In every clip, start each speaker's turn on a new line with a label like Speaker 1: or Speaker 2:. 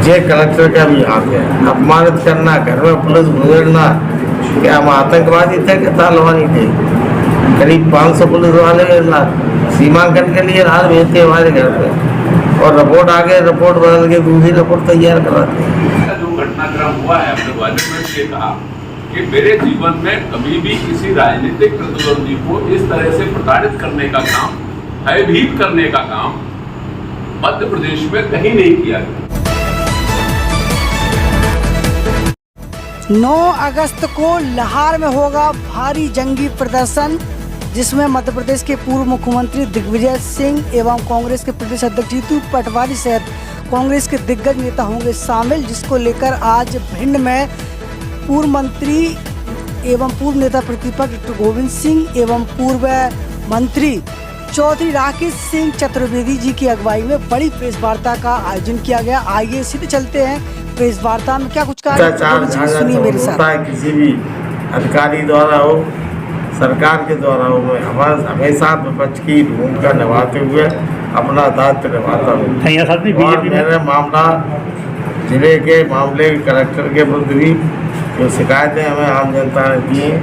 Speaker 1: जे collector का भी हाथ है, अपमानित करना, घर में पुलिस गुजरना। क्या हम आतंकवादी थे कि तालिबानी थे? करीब 500 पुलिस वाले सीमांकन के लिए रात भेजते हमारे घर पे, और रिपोर्ट आगे रिपोर्ट बदल के दूसरी रिपोर्ट तैयार कराते हैं।
Speaker 2: जो घटनाक्रम हुआ है, अपने वालिद ने कहा कि मेरे जीवन में कभी भी किसी राजनीतिक प्रतिद्वंदी को इस तरह से प्रताड़ित करने का काम, भयभीत करने का काम मध्य प्रदेश में कहीं नहीं किया गया।
Speaker 3: 9 अगस्त को लाहौर में होगा भारी जंगी प्रदर्शन, जिसमें मध्य प्रदेश के पूर्व मुख्यमंत्री दिग्विजय सिंह एवं कांग्रेस के प्रदेश अध्यक्ष जीतू पटवारी सहित कांग्रेस के दिग्गज नेता होंगे शामिल, जिसको लेकर आज भिंड में पूर्व मंत्री एवं पूर्व नेता प्रतिपक्ष डॉक्टर गोविंद सिंह एवं पूर्व मंत्री चौधरी राकेश सिंह चतुर्वेदी जी की अगुवाई में बड़ी प्रेस वार्ता का आयोजन किया गया। आइए सीधे चलते हैं प्रेस वार्ता में क्या कुछ कहा, सुनिए मेरे साथ।
Speaker 1: किसी भी अधिकारी द्वारा हो, सरकार के द्वारा हो, मैं हमेशा विपक्ष की भूमिका निभाते हुए अपना दायित्व निभाता हूँ। और मैंने मामला जिले के मामले कलेक्टर के विरुद्ध भी जो शिकायतें हमें आम जनता ने दी हैं,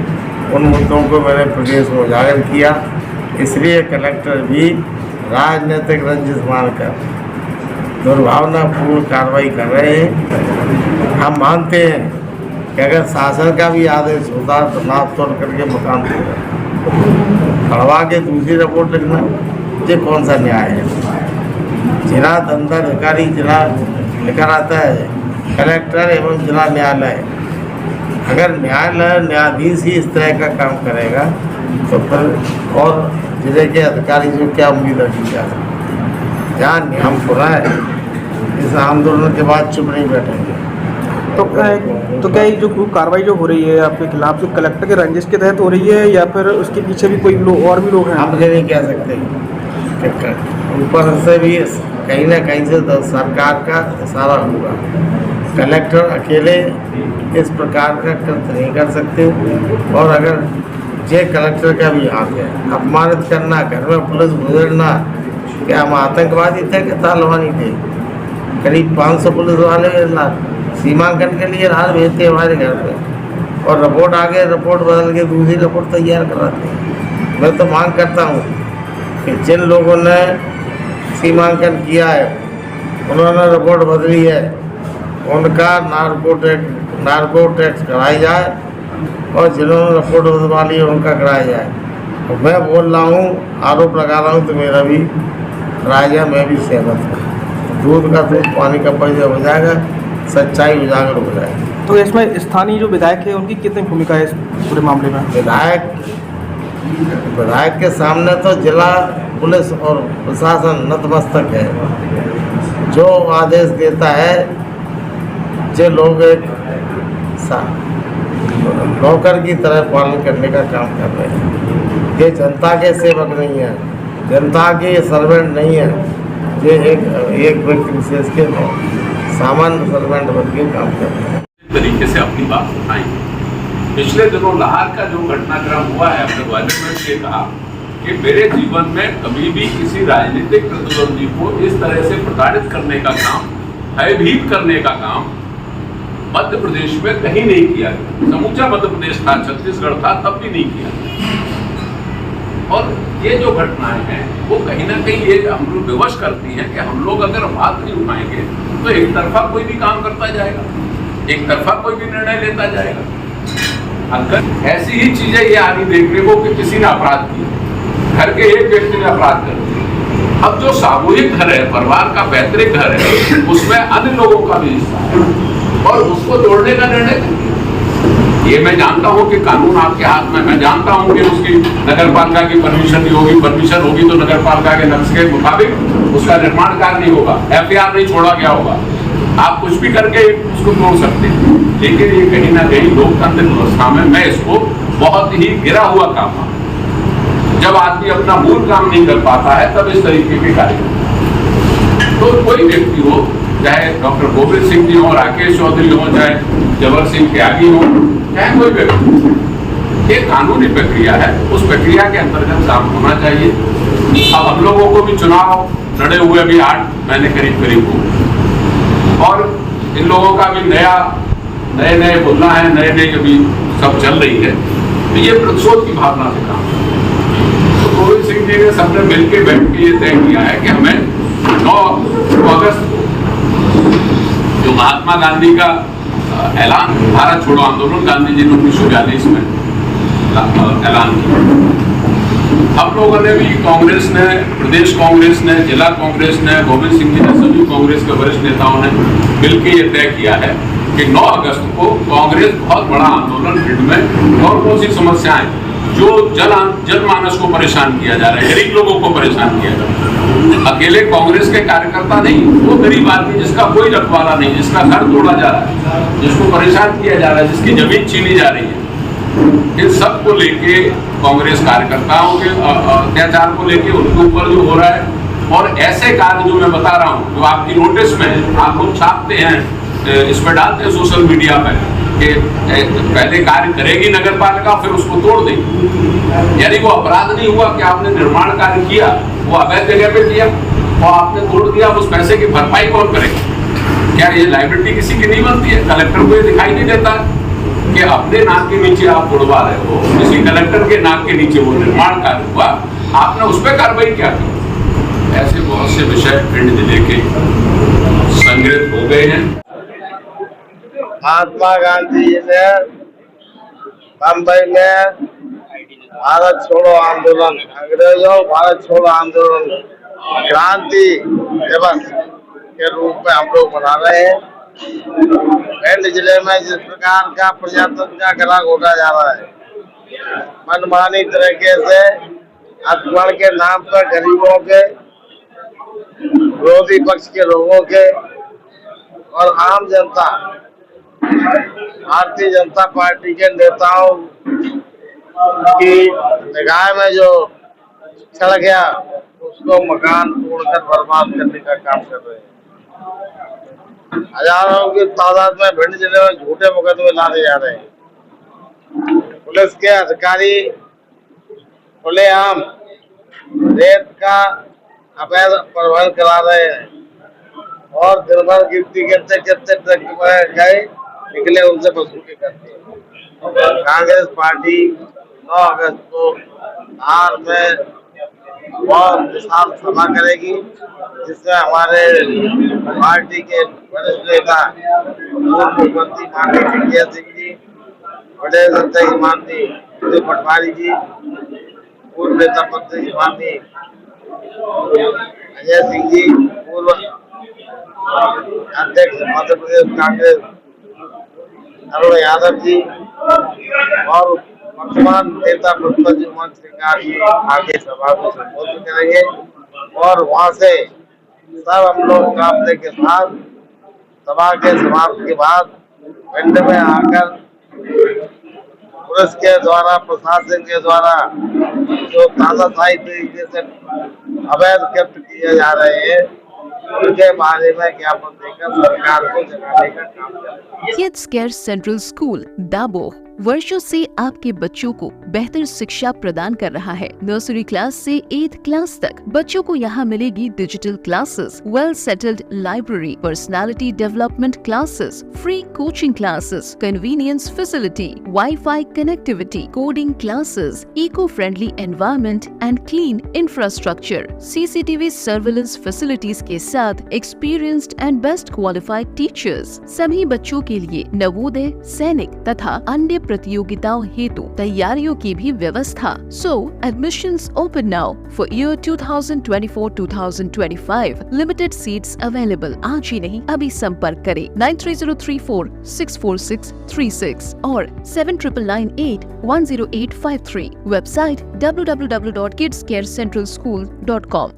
Speaker 1: उन मुद्दों को मैंने प्रदेश में उजागर किया। इसलिए कलेक्टर भी राजनीतिक रंजिश मानकर दुर्भावनापूर्ण कार्रवाई कर रहे हैं। हम मानते हैं कि अगर शासन का भी आदेश होता तो नाप तोड़ करके मकान खड़वा के दूसरी रिपोर्ट लिखना, ये कौन सा न्याय है? जिला दंडाधिकारी जिला लेकर आता है, कलेक्टर एवं जिला न्यायालय। अगर न्यायालय न्यायाधीश ही इस तरह का काम करेगा तो फिर और जिले के अधिकारी जो क्या उम्मीद रखी जा सकती? जहाँ नियम खुला है, इस आंदोलन के बाद चुप नहीं बैठेंगे।
Speaker 4: तो क्या ये जो कार्रवाई जो हो रही है आपके खिलाफ, जो कलेक्टर के रंजिश के तहत हो रही है या फिर उसके पीछे भी कोई लोग और भी लोग हैं?
Speaker 1: हम ये नहीं कह सकते। ऊपर से भी कहीं ना कहीं से सरकार का इशारा होगा। कलेक्टर अकेले इस प्रकार का कृत्य नहीं कर सकते। और अगर जे कलेक्टर का भी हाथ है, अपमानित करना, घर में पुलिस गुजरना। क्या हम आतंकवादी थे कि तालिबानी थे? करीब 500 पुलिस वाले सीमांकन के लिए रात भेजते हमारे घर पे, और रिपोर्ट आगे रिपोर्ट बदल के दूसरी रिपोर्ट तैयार कराते हैं। मैं तो मांग करता हूँ कि जिन लोगों ने सीमांकन किया है, उन्होंने रिपोर्ट बदली है, उनका नार्को टैक्स कराई जाए, और जिन्होंने रिपोर्ट बदलवा ली है उनका कराया जाए। तो मैं बोल रहा हूँ, आरोप लगा रहा हूँ, तो मेरा भी राजा मैं भी सहमत हूँ। दूध का दूध पानी का पैसा हो जाएगा, सच्चाई उजागर हो जाएगी।
Speaker 4: तो इसमें स्थानीय जो विधायक है उनकी कितनी भूमिका है इस पूरे मामले में?
Speaker 1: विधायक के सामने तो जिला पुलिस और प्रशासन नतमस्तक है। जो आदेश देता है, जो लोग एक नौकर की तरह पालन करने का काम कर रहे हैं। ये जनता के सेवक नहीं है, जनता के सर्वेंट नहीं है। ये एक व्यक्ति विशेष के सामान्य सर्वेंट बन के काम कर रहे हैं।
Speaker 2: तरीके से अपनी बात उठाएंगे। पिछले दिनों लाहौर का जो घटनाक्रम हुआ है, अपने वालिद ने कहा कि मेरे जीवन में कभी भी किसी राजनीतिक प्रतिद्वंदी को इस तरह से प्रताड़ित करने का काम, भयभीत करने का काम मध्य प्रदेश में कहीं नहीं किया गया। समूचा मध्य प्रदेश था, छत्तीसगढ़ था, तब भी नहीं किया। और ये जो घटनाएं हैं वो कहीं ना कहीं ये हम लोग विवश करती हैं कि हम लोग अगर बात नहीं उठाएंगे तो एक तरफा कोई भी काम करता जाएगा, एक तरफा कोई भी निर्णय लेता जाएगा। अगर ऐसी ही चीजें ये आनी देखने को कि किसी ने अपराध किया, घर के एक व्यक्ति ने अपराध कर दिया, अब जो सामूहिक घर है, परिवार का पैतृक घर है, उसमें अन्य लोगों का भी हिस्सा है, और उसको तोड़ने का निर्णय ये मैं जानता हूं कि कानून आपके हाथ में, मैं जानता हूं कि उसकी नगरपालिका की परमिशन नहीं होगी, परमिशन होगी तो नगरपालिका के नक्शे के मुताबिक उसका निर्माण कार्य नहीं होगा, एफआईआर नहीं छोड़ा गया होगा, आप कुछ भी करके उसको तोड़ सकते हैं। लेकिन ये कहीं ना कहीं लोकतांत्रिक व्यवस्था में मैं इसको बहुत ही गिरा हुआ काम मानता हूं। जब आदमी अपना मूल काम नहीं कर पाता है तब इस तरीके के कार्य, तो कोई व्यक्ति हो, चाहे डॉक्टर गोविंद सिंह जी हो, राकेश चौधरी हो, चाहे जबर सिंह त्यागी हो, चाहे कोई व्यक्ति, ये कानूनी प्रक्रिया है, उस प्रक्रिया के अंतर्गत काम होना चाहिए। अब हम लोगों को भी चुनाव लड़े हुए भी 8 महीने करीब हो, और इन लोगों का भी नए नए बोलना है, नए नए अभी सब चल रही है, तो ये प्रतिशोध की भावना से काम है। तो गोविंद सिंह जी ने सबने मिलकर बैठ के ये तय किया है कि हमें 9 अगस्त को जो महात्मा गांधी का ऐलान, भारत छोड़ो आंदोलन गांधी जी ने 1942 में ऐलान किया, हम लोगों ने भी, कांग्रेस ने, प्रदेश कांग्रेस ने, जिला कांग्रेस ने, गोविंद सिंह जी ने, सभी कांग्रेस के वरिष्ठ नेताओं ने मिलकर ये तय किया है कि 9 अगस्त को कांग्रेस बहुत बड़ा आंदोलन फील्ड में और कौन सी समस्याएं जो जनमानस को परेशान किया जा रहा है, गरीब लोगों को परेशान किया जा रहा है, अकेले कांग्रेस के कार्यकर्ता नहीं, वो गरीब आदमी जिसका कोई रखवाला नहीं, जिसका घर तोड़ा जा रहा है, जिसको परेशान किया जा रहा है, जिसकी जमीन छीनी जा रही है, इन सब को लेके कांग्रेस कार्यकर्ताओं के अत्याचार को लेके उनके ऊपर जो हो रहा है, और ऐसे कार्य जो मैं बता रहा हूँ, जो आपकी नोटिस में आप लोग छापते हैं, इस पर डालते हैं सोशल मीडिया पर कि पहले कार्य करेगी नगर पालिका फिर उसको तोड़ देगी, यानी वो अपराध नहीं हुआ कि आपने निर्माण कार्य किया, वो अवैध जगह पे किया और आपने तोड़ दिया, उस पैसे की भरपाई कौन करेगा? क्या ये लायबिलिटी किसी की नहीं बनती है? कलेक्टर को ये दिखाई नहीं देता कि अपने नाक के नीचे आप तोड़वा रहे हो, किसी कलेक्टर के नाक के नीचे वो निर्माण कार्य हुआ, आपने उस पर कार्रवाई क्या की? ऐसे बहुत से विषय पिंड जिले के संग्रहित हो गए हैं।
Speaker 1: महात्मा गांधी जी ने बम्बई में भारत छोड़ो आंदोलन, अंग्रेजों भारत छोड़ो आंदोलन क्रांति दिवस के रूप में हम लोग मना रहे हैं। भिंड जिले में जिस प्रकार का प्रजातंत्र का गला घोटा जा रहा है, मनमानी तरीके से अतिक्रमण के नाम पर गरीबों के, विरोधी पक्ष के लोगों के और आम जनता, भारतीय जनता पार्टी के नेताओं की निगाह में जो चढ़ गया, उसको मकान तोड़कर बर्बाद करने का काम कर रहे हैं। हजारों की तादाद में भिंड जिले में झूठे मुकदमे लाने जा रहे हैं। पुलिस के अधिकारी खुलेआम रेत का अवैध परिवहन करा रहे हैं और दिन भर गिनती गिनते ट्रक में गए निकले उनसे वसूली करते हैं। कांग्रेस पार्टी 9 अगस्त को बिहार में बहुत विशाल सभा करेगी, जिसमें हमारे पार्टी के वरिष्ठ नेता पूर्व मुख्यमंत्री माननीय दिग्विजय सिंह जी, प्रदेश अध्यक्ष माननीय जीतू पटवारी जी, पूर्व नेता मंत्री माननीय अजय सिंह जी, पूर्व अध्यक्ष मध्य प्रदेश कांग्रेस अरुण यादव जी और वर्तमान नेता पुष्पजी श्रृंगार जी आगे सभा को संबोधित करेंगे और वहां से सब हम लोग काफले के साथ सभा के समाप्ति के बाद भिंड में आकर पुलिस के द्वारा, प्रशासन के द्वारा जो तानाशाही तरीके से अवैध कृत्य किए जा रहे हैं, उनके बारे में ज्ञापन देकर सरकार को जगाने का काम करें।
Speaker 5: किड्स केयर सेंट्रल स्कूल दाबोह वर्षों से आपके बच्चों को बेहतर शिक्षा प्रदान कर रहा है। नर्सरी क्लास से 8th क्लास तक बच्चों को यहाँ मिलेगी digital classes, well settled library, personality development classes, free coaching classes, convenience facility, wifi connectivity, coding classes, eco friendly environment and clean infrastructure, CCTV surveillance facilities के साथ experienced and best qualified teachers. सभी बच्चों के लिए नवोदय, सैनिक तथा अन्य प्रतियोगिताओं हेतु तैयारियों की भी व्यवस्था। So admissions open now for year 2024-2025. Limited seats available. आज ही नहीं अभी संपर्क करें 9303464636 और 7998108853. Website www.kidscarecentralschool.com.